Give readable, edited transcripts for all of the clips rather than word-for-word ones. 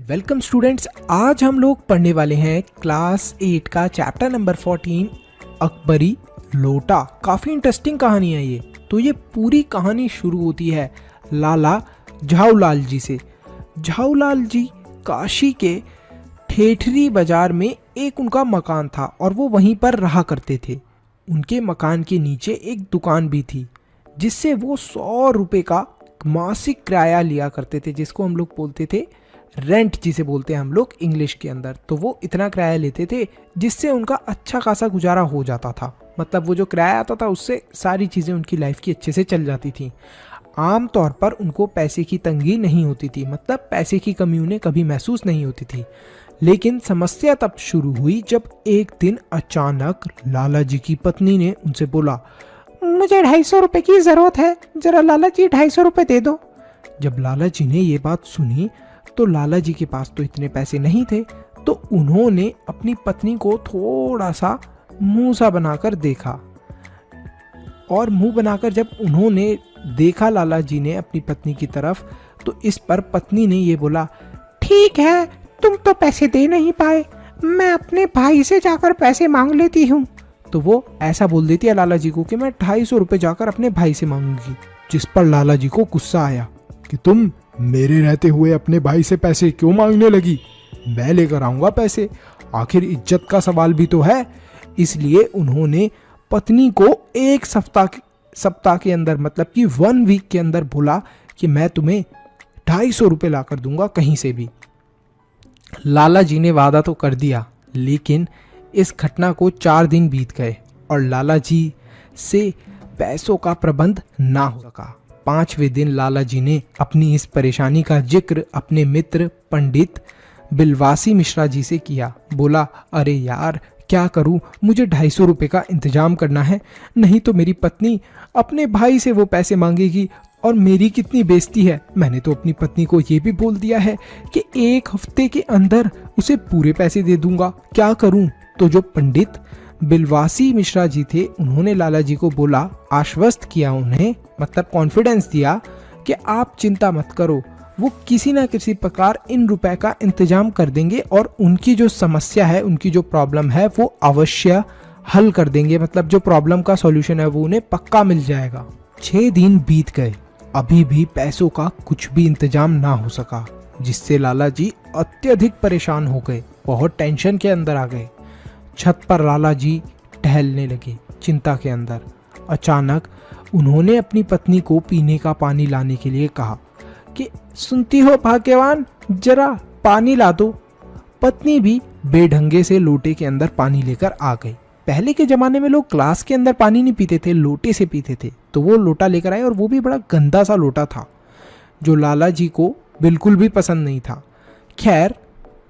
Welcome students, आज हम लोग पढ़ने वाले हैं क्लास 8 का चैप्टर नंबर 14 अकबरी लोटा। काफ़ी इंटरेस्टिंग कहानी है ये। तो ये पूरी कहानी शुरू होती है लाला झाऊलाल जी से। झाऊलाल जी काशी के ठेठरी बाजार में एक उनका मकान था और वो वहीं पर रहा करते थे। उनके मकान के नीचे एक दुकान भी थी जिससे वो 100 रुपये का मासिक किराया लिया करते थे, जिसको हम लोग बोलते थे रेंट, जिसे बोलते हैं हम लोग इंग्लिश के अंदर। तो वो इतना किराया लेते थे जिससे उनका अच्छा खासा गुजारा हो जाता था। मतलब वो जो किराया आता था उससे सारी चीज़ें उनकी लाइफ की अच्छे से चल जाती थी। आम तौर पर उनको पैसे की तंगी नहीं होती थी, मतलब पैसे की कमी उन्हें कभी महसूस नहीं होती थी। लेकिन समस्या तब शुरू हुई जब एक दिन अचानक लाला जी की पत्नी ने उनसे बोला, मुझे 250 रुपये की ज़रूरत है, ज़रा लाला जी 250 रुपये दे दो। जब लाला जी ने ये बात सुनी तो लाला जी के पास तो इतने पैसे नहीं थे, तो उन्होंने अपनी पत्नी को थोड़ा सा मुंह सा बनाकर देखा। और मुंह बनाकर जब उन्होंने देखा लाला जी ने अपनी पत्नी की तरफ, तो इस पर पत्नी ने ये बोला, ठीक है, तुम तो पैसे दे नहीं पाए, मैं अपने भाई से जाकर पैसे मांग लेती हूँ। तो वो ऐसा बोल देती है लाला जी को कि मैं 250 रुपये जाकर अपने भाई से मांगूंगी। जिस पर लाला जी को गुस्सा आया कि तुम मेरे रहते हुए अपने भाई से पैसे क्यों मांगने लगी? मैं लेकर आऊंगा पैसे, आखिर इज्जत का सवाल भी तो है। इसलिए उन्होंने पत्नी को एक सप्ताह के अंदर, मतलब कि 1 वीक के अंदर बोला कि मैं तुम्हें 250 रुपये ला कर दूंगा कहीं से भी। लाला जी ने वादा तो कर दिया, लेकिन इस घटना को 4 दिन बीत गए और लाला जी से पैसों का प्रबंध ना हो सका। 5वें दिन लाला जी ने अपनी इस परेशानी का जिक्र अपने मित्र पंडित बिलवासी मिश्रा जी से किया। बोला, अरे यार क्या करूं, मुझे 250 रुपये का इंतजाम करना है, नहीं तो मेरी पत्नी अपने भाई से वो पैसे मांगेगी और मेरी कितनी बेइज्जती है। मैंने तो अपनी पत्नी को ये भी बोल दिया है कि 1 हफ्ते के अंदर उसे पूरे पैसे दे दूंगा, क्या करूं? तो जो पंडित बिलवासी मिश्रा जी थे उन्होंने लाला जी को बोला, आश्वस्त किया उन्हें, मतलब कॉन्फिडेंस दिया कि आप चिंता मत करो, वो किसी ना किसी प्रकार इन रुपए का इंतजाम कर देंगे और उनकी जो समस्या है, उनकी जो प्रॉब्लम है वो अवश्य हल कर देंगे। मतलब जो प्रॉब्लम का सॉल्यूशन है वो उन्हें पक्का मिल जाएगा। 6 दिन बीत गए, अभी भी पैसों का कुछ भी इंतजाम ना हो सका, जिससे लाला जी अत्यधिक परेशान हो गए, बहुत टेंशन के अंदर आ गए। छत पर लाला जी टहलने लगे चिंता के अंदर। अचानक उन्होंने अपनी पत्नी को पीने का पानी लाने के लिए कहा कि सुनती हो भाग्यवान, जरा पानी ला दो। पत्नी भी बेढंगे से लोटे के अंदर पानी लेकर आ गई। पहले के जमाने में लोग ग्लास के अंदर पानी नहीं पीते थे, लोटे से पीते थे। तो वो लोटा लेकर आए और वो भी बड़ा गंदा सा लोटा था जो लाला जी को बिल्कुल भी पसंद नहीं था। खैर,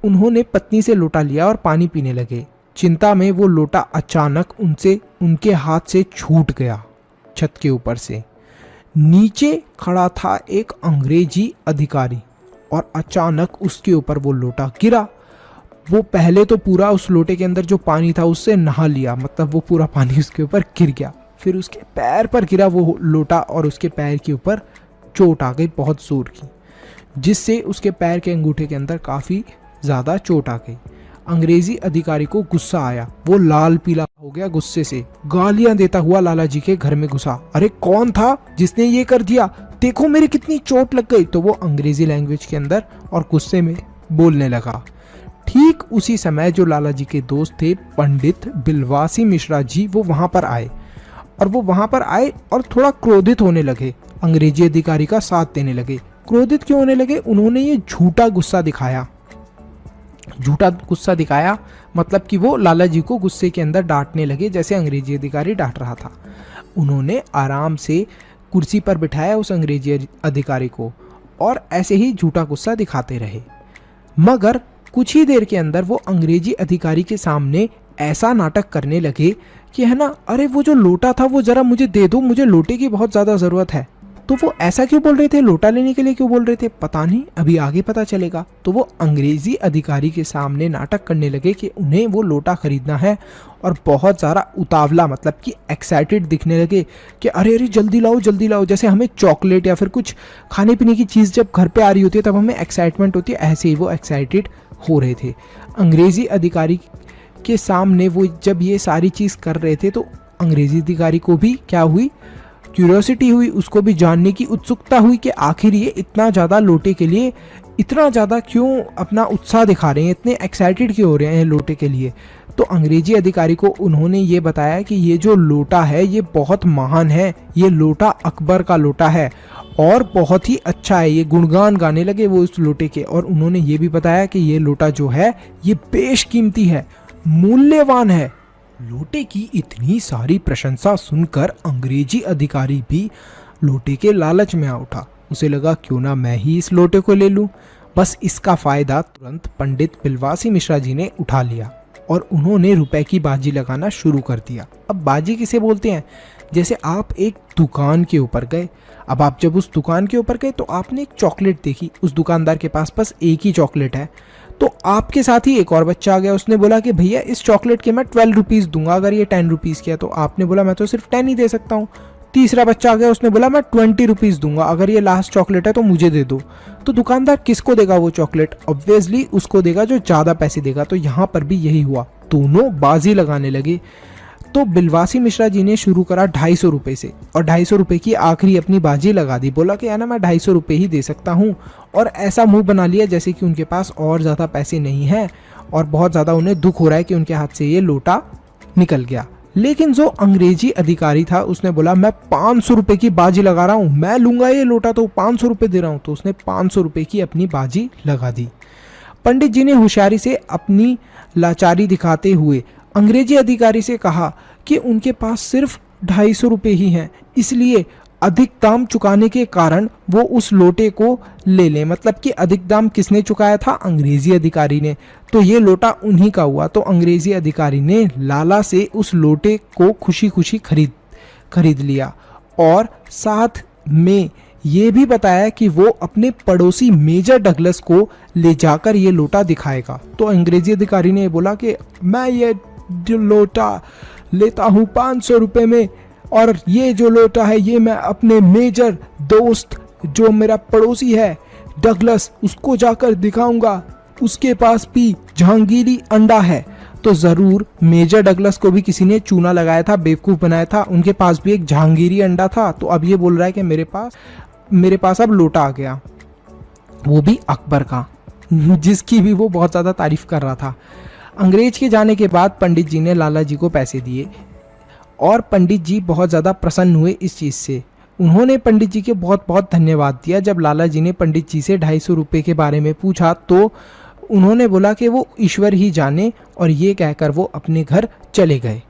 उन्होंने पत्नी से लोटा लिया और पानी पीने लगे। चिंता में वो लोटा अचानक उनके हाथ से छूट गया। छत के ऊपर से नीचे खड़ा था एक अंग्रेजी अधिकारी और अचानक उसके ऊपर वो लोटा गिरा। वो पहले तो पूरा उस लोटे के अंदर जो पानी था उससे नहा लिया, मतलब वो पूरा पानी उसके ऊपर गिर गया। फिर उसके पैर पर गिरा वो लोटा और उसके पैर के ऊपर चोट आ गई बहुत जोर की, जिससे उसके पैर के अंगूठे के अंदर काफ़ी ज़्यादा चोट आ गई। अंग्रेजी अधिकारी को गुस्सा आया, वो लाल पीला हो गया गुस्से से, गालियां देता हुआ लाला जी के घर में घुसा। अरे कौन था जिसने ये कर दिया? देखो मेरी कितनी चोट लग गई। तो वो अंग्रेजी लैंग्वेज के अंदर और गुस्से में बोलने लगा। ठीक उसी समय जो लाला जी के दोस्त थे पंडित बिलवासी मिश्रा जी, वो वहां पर आए और थोड़ा क्रोधित होने लगे, अंग्रेजी अधिकारी का साथ देने लगे। क्रोधित क्यों होने लगे? उन्होंने ये झूठा गुस्सा दिखाया, मतलब कि वो लाला जी को गुस्से के अंदर डांटने लगे जैसे अंग्रेजी अधिकारी डांट रहा था। उन्होंने आराम से कुर्सी पर बिठाया उस अंग्रेजी अधिकारी को और ऐसे ही झूठा गुस्सा दिखाते रहे। मगर कुछ ही देर के अंदर वो अंग्रेजी अधिकारी के सामने ऐसा नाटक करने लगे कि है ना, अरे वो जो लोटा था वो जरा मुझे दे दो, मुझे लोटे की बहुत ज़्यादा ज़रूरत है। तो वो ऐसा क्यों बोल रहे थे, लोटा लेने के लिए क्यों बोल रहे थे, पता नहीं, अभी आगे पता चलेगा। तो वो अंग्रेजी अधिकारी के सामने नाटक करने लगे कि उन्हें वो लोटा खरीदना है और बहुत ज़्यादा उतावला मतलब कि एक्साइटेड दिखने लगे कि अरे अरे जल्दी लाओ जल्दी लाओ। जैसे हमें चॉकलेट या फिर कुछ खाने पीने की चीज़ जब घर पे आ रही होती है तब हमें एक्साइटमेंट होती है, ऐसे ही वो एक्साइटेड हो रहे थे। अंग्रेजी अधिकारी के सामने वो जब ये सारी चीज़ कर रहे थे तो अंग्रेजी अधिकारी को भी क्या हुई, क्यूरियोसिटी हुई, उसको भी जानने की उत्सुकता हुई कि आखिर ये इतना ज़्यादा लोटे के लिए इतना ज़्यादा क्यों अपना उत्साह दिखा रहे हैं, इतने एक्साइटेड क्यों हो रहे हैं लोटे के लिए। तो अंग्रेजी अधिकारी को उन्होंने ये बताया कि ये जो लोटा है ये बहुत महान है, ये लोटा अकबर का लोटा है और बहुत ही अच्छा है। ये गुणगान गाने लगे वो इस लोटे के, और उन्होंने ये भी बताया कि ये लोटा जो है ये बेशकीमती है, मूल्यवान है। लोटे की इतनी सारी प्रशंसा सुनकर अंग्रेजी अधिकारी भी लोटे के लालच में आ उठा। उसे लगा क्यों ना मैं ही इस लोटे को ले लूं। बस इसका फायदा तुरंत पंडित बिलवासी मिश्रा जी ने उठा लिया और उन्होंने रुपए की बाजी लगाना शुरू कर दिया। अब बाजी किसे बोलते हैं, जैसे आप एक दुकान के ऊपर गए, अब आप जब उस दुकान के ऊपर गए तो आपने एक चॉकलेट देखी, उस दुकानदार के पास बस एक ही चॉकलेट है, तो आपके साथ ही एक और बच्चा आ गया, उसने बोला कि भैया इस चॉकलेट के मैं 12 रुपीज़ दूंगा अगर ये 10 रुपीज़ की है। तो आपने बोला मैं तो सिर्फ 10 ही दे सकता हूँ। तीसरा बच्चा आ गया, उसने बोला मैं 20 रुपीज़ दूंगा अगर ये लास्ट चॉकलेट है तो मुझे दे दो। तो दुकानदार किसको देगा वो चॉकलेट, ऑब्वियसली उसको देगा जो ज़्यादा पैसे देगा। तो यहाँ पर भी यही हुआ, दोनों बाजी लगाने लगे। तो बिलवासी मिश्रा जी ने शुरू करा 250 रुपये से और 250 रुपये की आखिरी अपनी बाजी लगा दी। बोला कि है ना मैं 250 रुपये ही दे सकता हूँ, और ऐसा मुंह बना लिया जैसे कि उनके पास और ज़्यादा पैसे नहीं हैं और बहुत ज़्यादा उन्हें दुख हो रहा है कि उनके हाथ से ये लोटा निकल गया। लेकिन जो अंग्रेजी अधिकारी था उसने बोला मैं 500 रुपये की बाजी लगा रहा हूँ, मैं लूँगा ये लोटा तो 500 रुपये दे रहा हूँ। तो उसने 500 रुपये की अपनी बाजी लगा दी। पंडित जी ने होशियारी से अपनी लाचारी दिखाते हुए अंग्रेजी अधिकारी से कहा कि उनके पास सिर्फ 250 रुपये ही हैं, इसलिए अधिक दाम चुकाने के कारण वो उस लोटे को ले लें। मतलब कि अधिक दाम किसने चुकाया था, अंग्रेजी अधिकारी ने। तो ये लोटा उन्हीं का हुआ। तो अंग्रेजी अधिकारी ने लाला से उस लोटे को खुशी खुशी खरीद लिया और साथ में ये भी बताया कि वो अपने पड़ोसी मेजर डगलस को ले जाकर ये लोटा दिखाएगा। तो अंग्रेजी अधिकारी ने बोला कि मैं ये जो लोटा लेता हूँ 500 रुपये में, और ये जो लोटा है ये मैं अपने मेजर दोस्त जो मेरा पड़ोसी है डगलस उसको जाकर दिखाऊंगा, उसके पास भी जहांगीरी अंडा है। तो ज़रूर मेजर डगलस को भी किसी ने चूना लगाया था, बेवकूफ़ बनाया था, उनके पास भी एक जहांगीरी अंडा था। तो अब ये बोल रहा है कि मेरे पास अब लोटा आ गया, वो भी अकबर का, जिसकी भी वो बहुत ज़्यादा तारीफ कर रहा था। अंग्रेज के जाने के बाद पंडित जी ने लाला जी को पैसे दिए और पंडित जी बहुत ज़्यादा प्रसन्न हुए इस चीज़ से। उन्होंने पंडित जी के बहुत बहुत धन्यवाद दिया। जब लाला जी ने पंडित जी से 250 रुपये के बारे में पूछा तो उन्होंने बोला कि वो ईश्वर ही जाने, और ये कहकर वो अपने घर चले गए।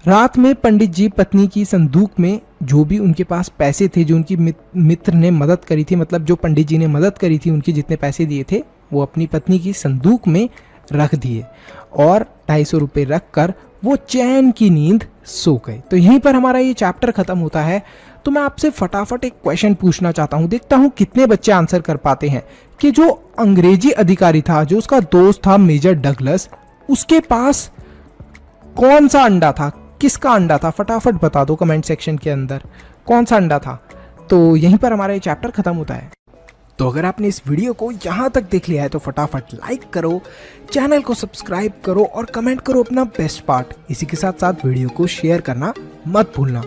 रात में पंडित जी पत्नी की संदूक में जो भी उनके पास पैसे थे, जो उनकी मित्र ने मदद करी थी, मतलब जो पंडित जी ने मदद करी थी, उनकी जितने पैसे दिए थे वो अपनी पत्नी की संदूक में रख दिए और 250 रुपये रख कर वो चैन की नींद सो गए। तो यहीं पर हमारा ये चैप्टर खत्म होता है। तो मैं आपसे फटाफट एक क्वेश्चन पूछना चाहता हूँ, देखता हूँ कितने बच्चे आंसर कर पाते हैं कि जो अंग्रेजी अधिकारी था, जो उसका दोस्त था मेजर डगलस, उसके पास कौन सा अंडा था, किसका अंडा था, फटाफट बता दो कमेंट सेक्शन के अंदर कौन सा अंडा था। तो यहीं पर हमारा ये चैप्टर खत्म होता है। तो अगर आपने इस वीडियो को यहाँ तक देख लिया है तो फटाफट लाइक करो, चैनल को सब्सक्राइब करो और कमेंट करो अपना बेस्ट पार्ट। इसी के साथ साथ वीडियो को शेयर करना मत भूलना।